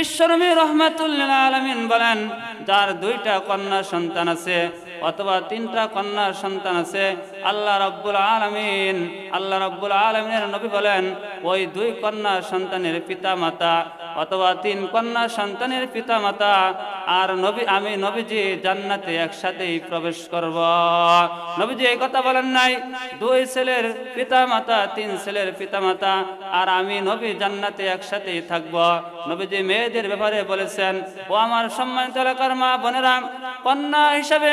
বিশ্বনবী রাহমাতুল লিল আলামিন বলেন, যার দুইটা কন্যা সন্তান আছে অথবা তিনটা কন্যা সন্তান আছে, আল্লাহ রাব্বুল আলামিনের নবী বলেন, ওই দুই কন্যা সন্তানের পিতা মাতা অথবা তিন কন্যা সন্তানের পিতা মাতা আর আমি নবীজি জান্নাতে একসাথেই প্রবেশ করব। নবীজি এই কথা বলেন নাই দুই ছেলের পিতা মাতা, তিন ছেলের পিতা মাতা আর আমি নবী জান্নাতে একসাথেই থাকব। নবীজি মেয়েদের ব্যাপারে বলেছেন, ও আমার সম্মানিত এলাকার মা বোনেরা, কন্যা হিসাবে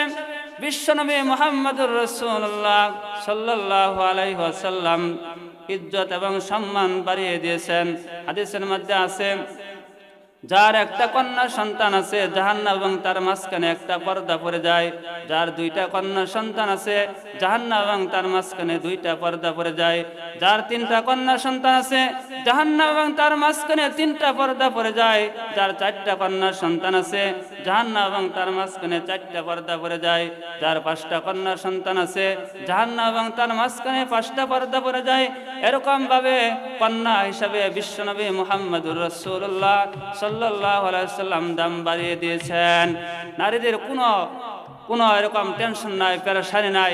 বিশ্বনবী মুহাম্মদুর রাসূলুল্লাহ সাল্লাল্লাহু আলাইহি ওয়াসাল্লাম ইজ্জত এবং সম্মান বাড়িয়ে দিয়েছেন। হাদিসের মধ্যে আছে, যার একটা কন্যা সন্তান আছে জাহান্নাম এবং তার মাঝখানে একটা পর্দা পড়ে যায়, যার দুইটা কন্যা সন্তান আছে জাহান্নাম এবং তার মাঝখানে দুইটা পর্দা পড়ে যায়, যার তিনটা কন্যা সন্তান আছে জাহান্নাম এবং তার মাঝখানে তিনটা পর্দা পড়ে যায়, যার চারটা কন্যা সন্তান আছে জাহান্নাম এবং তার মাঝখানে চারটা পর্দা পড়ে যায়, যার পাঁচটা কন্যা সন্তান আছে জাহান্নাম এবং তার মাঝখানে পাঁচটা পর্দা পড়ে যায়। এরকম ভাবে কন্যা হিসাবে বিশ্বনবী মুহাম্মদুর রাসূলুল্লাহ সাল্লাল্লাহু আলাইহি ওয়াসাল্লাম দাম বাড়িয়ে দিয়েছেন। নারীদের কোনো এরকম টেনশন নাই, পেরেশানি নাই।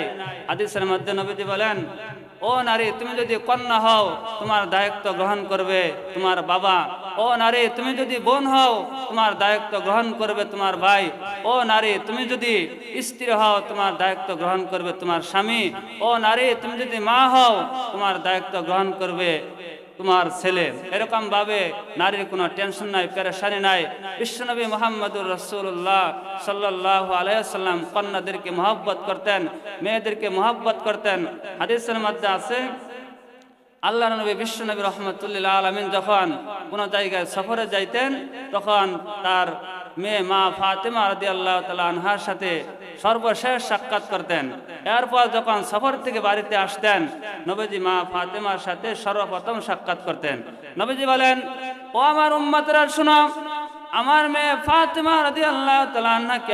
হাদিসের মধ্যে নবীজি বলেন, ও নারী, তুমি যদি কন্যা হও তোমার দায়িত্ব গ্রহণ করবে তোমার বাবা। ও নারী, তুমি যদি বোন হও তোমার দায়িত্ব গ্রহণ করবে তোমার ভাই। ও নারী, তুমি যদি স্ত্রী হও তোমার দায়িত্ব গ্রহণ করবে তোমার স্বামী। ও নারী, তুমি যদি মা হও তোমার দায়িত্ব গ্রহণ করবে তোমার ছেলে। এরকম ভাবে নারীর কোনো টেনশন নাই, পেরেশানি নাই। বিশ্বনবী মুহাম্মদুর রাসূলুল্লাহ সাল্লাল্লাহু আলাইহি ওয়াসাল্লাম কন্যাদেরকে মহব্বত করতেন, মেয়েদেরকে মহব্বত করতেন। হাদিসের মধ্যে আছে, আল্লাহ নবী বিশ্বনবী রাহমাতুল লিল আলামিন যখন কোনো জায়গায় সফরে যাইতেন তখন তার মেয়ে মা ফাতেমা রাদিয়াল্লাহু তাআলা আনহার সাথে সর্বশেষ সাক্ষাৎ করতেন। এরপর যখন সফর থেকে বাড়িতে আসতেন নবীজি মা ফাতেমার সাথে সর্বপ্রথম সাক্ষাৎ করতেন। নবীজি বলেন, ও আমার উম্মতরা শুনো, আমার মেয়ে ফাতেমা রাদিয়াল্লাহু তাআলা আনহাকে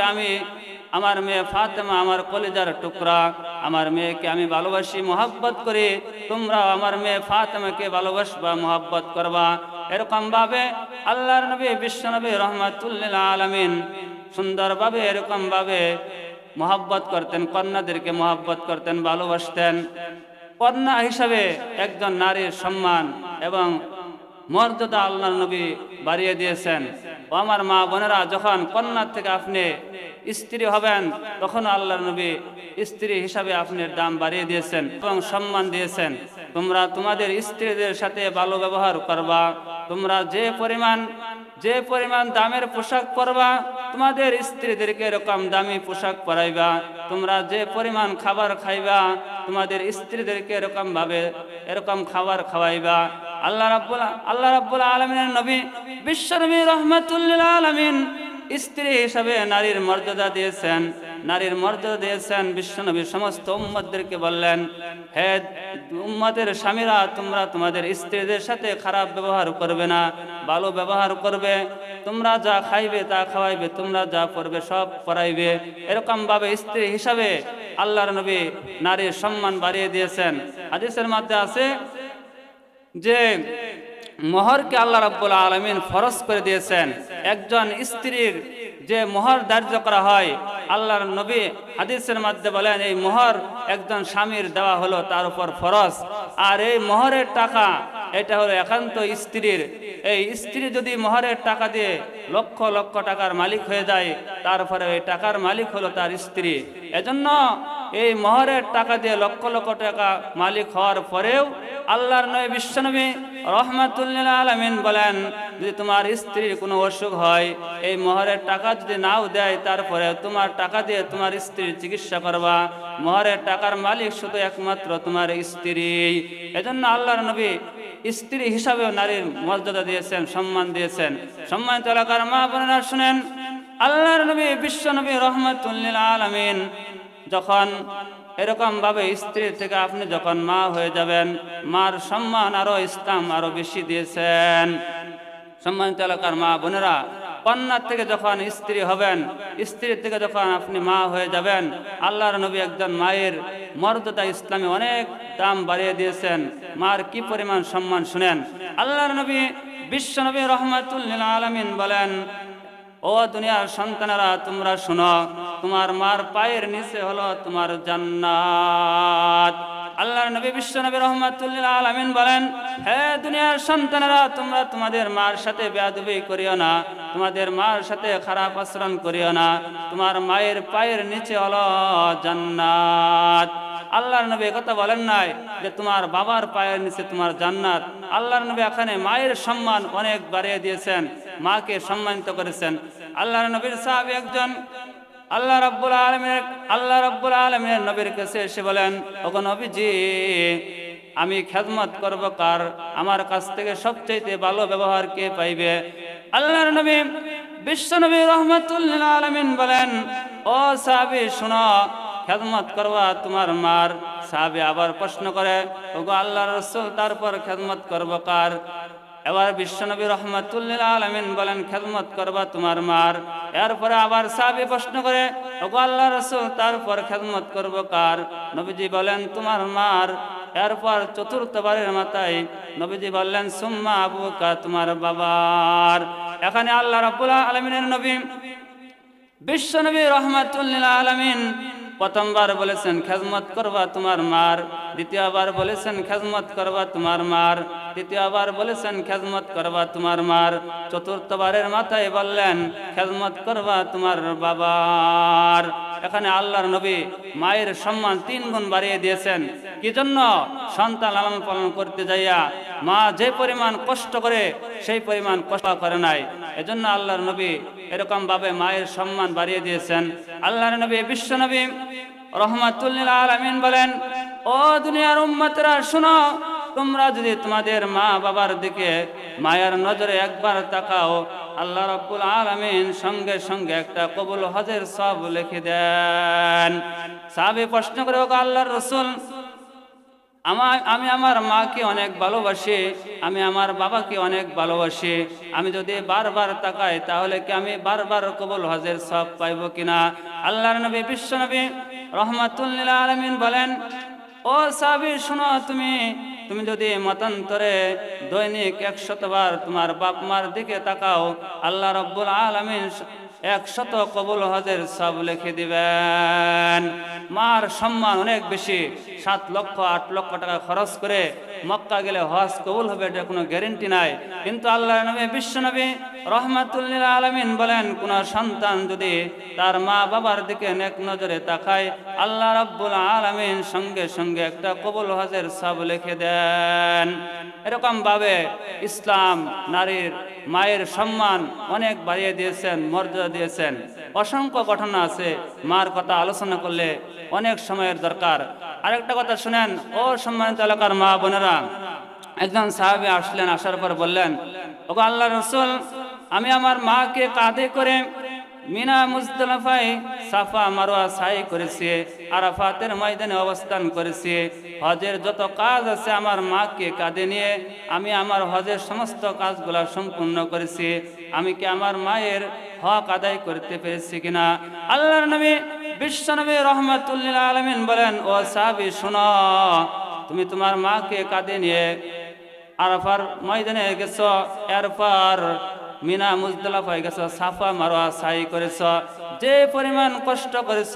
আমার মেয়ে ফাতেমা আমার কলিজার টুকরা, আমার মেয়েকে আমি ভালোবাসি, মহব্বত করি, তোমরা আমার মেয়ে ফাতেমাকে ভালোবাসবা, মহব্বত করবা। এরকম ভাবে আল্লাহর নবী বিশ্বনবী রাহমাতুল লিল আলামিন সুন্দরভাবে এরকম ভাবে মহব্বত করতেন, কন্যাদেরকে মহব্বত করতেন, ভালোবাসতেন। কন্যা হিসাবে একজন নারীর সম্মান এবং মর্যাদা আল্লাহর নবী বাড়িয়ে দিয়েছেন। ও আমার মা বোনেরা, যখন কন্যার থেকে আপনি স্ত্রী হবেন তখন আল্লাহর নবী স্ত্রী হিসাবে আপনার দাম বাড়িয়ে দিয়েছেন এবং সম্মান দিয়েছেন। তোমরা তোমাদের স্ত্রীদের সাথে ভালো ব্যবহার করবা, তোমরা যে পরিমাণ দামের পোশাক পরবা তোমাদের স্ত্রীদেরকে এরকম দামি পোশাক পরাইবা, তোমরা যে পরিমাণ খাবার খাইবা তোমাদের স্ত্রীদেরকে এরকম খাবার খাওয়াইবা। আল্লাহ রাব্বুল আলামিনের নবী বিশ্বনবী রাহমাতুল লিল আলামিন স্ত্রী হিসাবে নারীর মর্যাদা দিয়েছেন। বিশ্বনবী সমস্ত উম্মতদেরকে বললেন, হে উম্মতের স্বামীরা, তোমরা তোমাদের স্ত্রীদের সাথে খারাপ ব্যবহার করবে না, ভালো ব্যবহার করবে। তোমরা যা খাইবে তা খাওয়াইবে, তোমরা যা পরবে সব পরাইবে। এরকম ভাবে স্ত্রী হিসাবে আল্লাহর নবী নারীর সম্মান বাড়িয়ে দিয়েছেন। হাদিসের মধ্যে আছে যে মোহরকে আল্লাহ রাব্বুল আলামিন ফরজ করে দিয়েছেন। একজন স্ত্রীর যে মোহর ধার্য করা হয়, আল্লাহর নবী হাদিসের মধ্যে বলেন, এই মোহর একজন স্বামীর দেওয়া হলো তার উপর ফরজ। আর এই মোহরের টাকা এটা হলো একান্ত স্ত্রীর। এই স্ত্রী যদি মোহরের টাকা দিয়ে লক্ষ লক্ষ টাকার মালিক হয়ে যায়, তারপরে এই টাকার মালিক হলো তার স্ত্রী। এজন্য এই মোহরের টাকা দিয়ে লক্ষ লক্ষ টাকা মালিক হওয়ার পরেও আল্লাহর নবী বিশ্বনবী রাহমাতুল লিল আলামিন বলেন, যদি তোমার স্ত্রীর কোনো অসুখ হয়, এই মোহরের টাকা যদি নাও দেয়, তারপরে তোমার টাকা দিয়ে তোমার স্ত্রীর চিকিৎসা করবা। মোহরের টাকার মালিক শুধু একমাত্র তোমার স্ত্রী। এজন্য আল্লাহর নবী স্ত্রী হিসাবেও নারীর মর্যাদা দিয়েছেন, সম্মান দিয়েছেন। সম্মানিত এলাকার মা বোনেরা শুনেন, আল্লাহর নবী বিশ্বনবী রাহমাতুল লিল আলামিন যখন এরকম ভাবে স্ত্রী থেকে আপনি যখন মা হয়ে যাবেন, মার সম্মান ইসলাম আরো বেশি দিয়েছেন। সম্মানিত এলাকার মা বোনেরা, কন্যার থেকে যখন স্ত্রী হবেন, স্ত্রীর থেকে যখন আপনি মা হয়ে যাবেন, আল্লাহর নবী একজন মায়ের মর্যাদা ইসলামে অনেক দাম বাড়িয়ে দিয়েছেন। মার কি পরিমাণ সম্মান শুনেন। আল্লাহর নবী বিশ্বনবী রাহমাতুল লিল আলামিন বলেন, ও দুনিয়ার সন্তানেরা তোমরা শুনো, তোমার মার পায়ের নিচে হলো তোমার জান্নাত। আল্লাহর নবী বিশ্বনবী রাহমাতুল লিল আলামিন বলেন, হে দুনিয়ার সন্তানেরা তোমরা তোমাদের মার সাথে বেয়াদবি করিও না, তোমাদের মার সাথে খারাপ আচরণ করিও না, তোমার মায়ের পায়ের নিচে হলো জান্নাত। আল্লাহর নবী কথা বলেন নাই যে তোমার বাবার পায়ের নিচে তোমার জান্নাত। আল্লাহর নবী এখানে মায়ের সম্মান অনেক বাড়িয়ে দিয়েছেন, মাকে সম্মানিত করেছেন। আল্লাহর নবীর সাহাবী একজন আল্লাহ রাব্বুল আলামিনের নবীর কাছে এসে বলেন, ওগো নবীজি, আমি খেদমত করব কার? আমার কাছ থেকে সবচেয়ে ভালো ব্যবহার কে পাইবে? আল্লাহর নবী বিশ্বনবী রাহমাতুল লিল আলামিন বলেন, ও সাহাবী শুনো, খেদমত করবা তোমার মার। সাহাবী আবার প্রশ্ন করে, ওগো আল্লাহর রাসূল, তারপর খেদমত করব কার? এবার বিশ্বনবী রাহমাতুল লিল আলামিন বলেন, খেদমত করবা তোমার মার। এরপরে আবার সাহাবী প্রশ্ন করে, ওগো আল্লাহর রাসূল, তারপর খেদমত করব কার? নবীজি বলেন, তোমার মার। এরপর চতুর্থবারের মাথায় নবীজি বললেন, সুম্মা আবুকা, তোমার বাবার। এখানে আল্লাহ রাব্বুল আলামিনের নবী বিশ্বনবী রাহমাতুল লিল আলামিন প্রথমবার বলেছেন খেদমত করবা তোমার মার, দ্বিতীয়বার বলেছেন খেদমত করবা তোমার মার, তৃতীয়বার বলেছেন খেদমত করবা তোমার মার, চতুর্থবারের মাথায় বললেন খেদমত করবা তোমার বাবার। এখানে আল্লাহর নবী মায়ের সম্মান 3 গুণ বাড়িয়ে দিয়েছেন। কি জন্য? সন্তান লালন পালন করতে যাইয়া মা যে পরিমাণ কষ্ট করে সেই পরিমাণ কষ্ট করে নাই। এজন্য আল্লাহর নবী এরকম ভাবে মায়ের সম্মান বাড়িয়ে দিয়েছেন। আল্লাহর নবী বিশ্বনবী রাহমাতুল লিল আলামিন বলেন, ও দুনিয়ার উম্মতরা শুনো, তোমরা যদি তোমাদের মা বাবার দিকে মায়ের নজরে একবার তাকাও, আল্লাহ রাব্বুল আলামিন সঙ্গে সঙ্গে একটা কবুল হজের সওয়াব লিখে দেন। সাহাবী প্রশ্ন করে, ওগো আল্লাহর রাসূল, আমি আমার মাকে অনেক ভালোবাসি, আমি আমার বাবাকে অনেক ভালোবাসি, আমি যদি বারবার তাকাই তাহলে কি আমি বারবার কবুল হজের সওয়াব পাইব কিনা? আল্লাহর নবী বিশ্বনবী রাহমাতুল লিল আলামিন বলেন, ও সাহাবী শুনো, তুমি যদি মতান্তরে দৈনিক 100 বার তোমার বাপ মার দিকে তাকাও, আল্লাহ রাব্বুল আলামিন 100 কবুল হজের সওয়াব লিখে দিবেন। মার সম্মান অনেক বেশি। 7 লক্ষ 8 লক্ষ টাকা খরচ করে মক্কা গেলে হজ কবুল হবে এটা কোনো গ্যারান্টি নাই। কিন্তু আল্লাহর নবী বিশ্বনবী রাহমাতুল লিল আলামিন বলেন, কোন সন্তান যদি তার মা বাবার দিকে নেক নজরে তাকায়, আল্লাহ রাব্বুল আলামিন সঙ্গে সঙ্গে একটা কবুল হজের সওয়াব লিখে দেন। এরকম ভাবে ইসলাম নারীর মায়ের সম্মান অনেক বাড়িয়ে দিয়েছেন, মর্যাদা দিয়েছেন। অসংখ্য ঘটনা আছে, মার কথা আলোচনা করলে অনেক সময়ের দরকার। আরেকটা কথা শুনেন, ও সম্মানিত এলাকার মা বোনেরা, একজন সাহাবী আসলেন, আসার পর বললেন, ওগো আল্লাহর রাসূল, আমি আমার মাকে কাঁধে করে মিনা মুজদালিফায় সাফা মারওয়া সাই করেছি, আরাফাতের ময়দানে অবস্থান করেছি, হজের যত কাজ আছে আমার মাকে কাঁধে নিয়ে আমি আমার হজের সমস্ত কাজগুলো সম্পূর্ণ করেছি। আমি কি আমার মায়ের হক আদায় করতে পেরেছি কিনা? আল্লাহর নবী বিশ্বনবী রাহমাতুল লিল আলামিন বলেন, ও সাহাবী শুনো, তুমি তোমার মাকে কাঁধে নিয়ে আরাফার ময়দানে গেছো, এরপর মিনা মুজদালিফায় গেছো, সাফা মারওয়া সাই করেছ, যে পরিমাণ কষ্ট করেছ,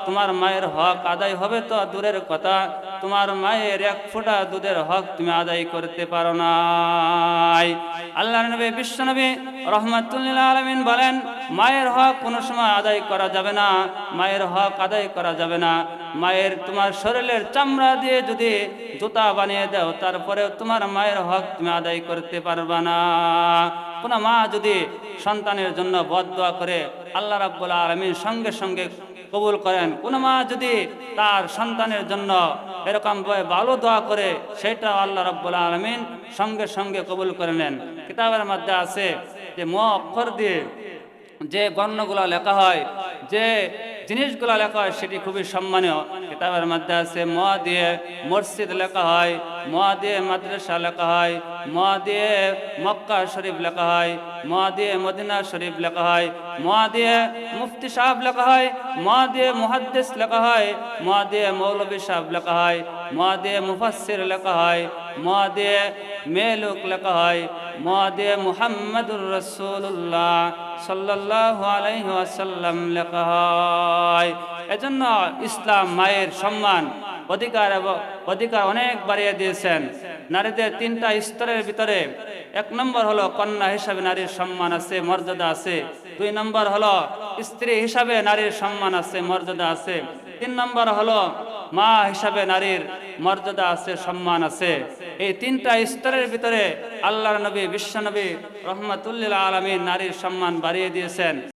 তোমার মায়ের হক আদায় হবে তো দূরের কথা, তোমার মায়ের 1 ফোঁটা দুধের হক তুমি আদায় করতে পারো নাই। আল্লাহর নবী বিশ্বনবী রাহমাতুল লিল আলামিন বলেন, মায়ের হক কোনো সময় আদায় করা যাবে না, মায়ের হক আদায় করা যাবে না। মায়ের তোমার শরীরের চামড়া দিয়ে যদি জুতা বানিয়ে দাও, তারপরেও তোমার মায়ের হক তুমি আদায় করতে পারবা না। কোন মা যদি সন্তানের জন্য বদদোয়া করে, আল্লাহ রাব্বুল আলামিন সঙ্গে সঙ্গে কবুল করেন। কোন মা যদি তার সন্তানের জন্য এরকম ভালো দোয়া করে, সেটা আল্লাহ রাব্বুল আলামিন সঙ্গে সঙ্গে কবুল করে নেন। কিতাবের মধ্যে আছে যে ম অক্ষর দিয়ে যে বর্ণগুলো লেখা হয়, যে জিনিসগুলো লেখা হয়, সেটি খুবই সম্মানীয়। কিতাবের মধ্যে আছে ম দিয়ে মসজিদ লেখা হয়, ম দিয়ে মাদ্রাসা লেখা হয়, ম দিয়ে মক্কা শরীফ লেখা হয়, ম দিয়ে মদিনা শরীফ লেখা হয়, ম দিয়ে মুফতি সাহেব লেখা হয়, ম দিয়ে মুহাদ্দিস লেখা হয়, ম দিয়ে মৌলভী সাহেব লেখা হয়, ম ম দিয়ে মুফাসসির লেখা হয়, ম দিয়ে মেলুক লেখা হয়, ম দিয়ে মুহাম্মাদুর রাসূলুল্লাহ সাল্লাল্লাহু আলাইহি ওয়াসাল্লাম লেখা হয়। এজন্য ইসলাম মায়ের সম্মান অধিকার অনেক বাড়িয়ে দিয়েছেন। নারীদের তিনটা স্তরের ভিতরে এক নম্বর হলো কন্যা হিসাবে নারীর সম্মান আছে, মর্যাদা আছে। দুই নম্বর হলো স্ত্রী হিসাবে নারীর সম্মান আছে, মর্যাদা আছে। তিন নম্বর হলো মা হিসাবে নারীর মর্যাদা আছে, সম্মান আছে। এই তিনটা স্তরের ভিতরে আল্লাহর নবী, বিশ্বনবী রহমাতুল লিল আলামিন নারীর সম্মান বাড়িয়ে দিয়েছেন।